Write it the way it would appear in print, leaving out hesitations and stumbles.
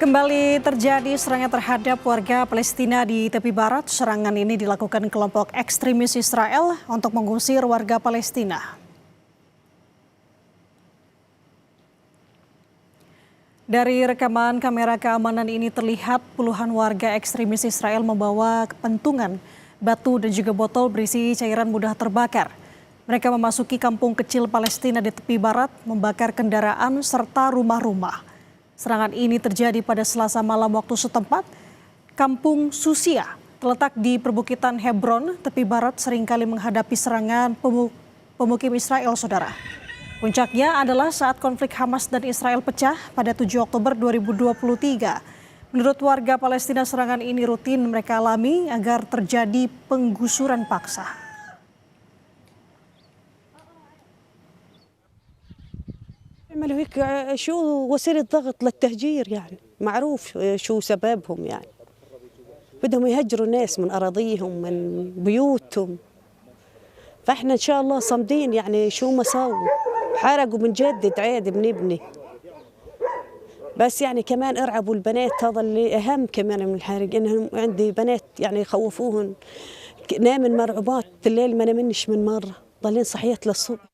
Kembali terjadi serangan terhadap warga Palestina di tepi barat. Serangan ini dilakukan kelompok ekstremis Israel untuk mengusir warga Palestina. Dari rekaman kamera keamanan ini terlihat puluhan warga ekstremis Israel membawa pentungan, batu dan juga botol berisi cairan mudah terbakar. Mereka memasuki kampung kecil Palestina di tepi barat, membakar kendaraan serta rumah-rumah. Serangan ini terjadi pada Selasa malam waktu setempat. Kampung Susia terletak di perbukitan Hebron, tepi barat, seringkali menghadapi serangan pemukim Israel, saudara. Puncaknya adalah saat konflik Hamas dan Israel pecah pada 7 Oktober 2023. Menurut warga Palestina, serangan ini rutin mereka alami agar terjadi penggusuran paksa. عملوا هيك شو وسيلة ضغط للتهجير، يعني معروف شو سببهم، يعني بدهم يهجروا الناس من أراضيهم من بيوتهم، فإحنا إن شاء الله صامدين. يعني شو ما سووا حرقوا بنجدد عادي بنبني، بس يعني كمان ارعبوا البنات، هذا اللي أهم كمان من الحرق، إنهم عندي بنات يعني يخوفوهن، نام مرعوبات الليل ما نمنش من مرة، ضلين صحيت للصبح.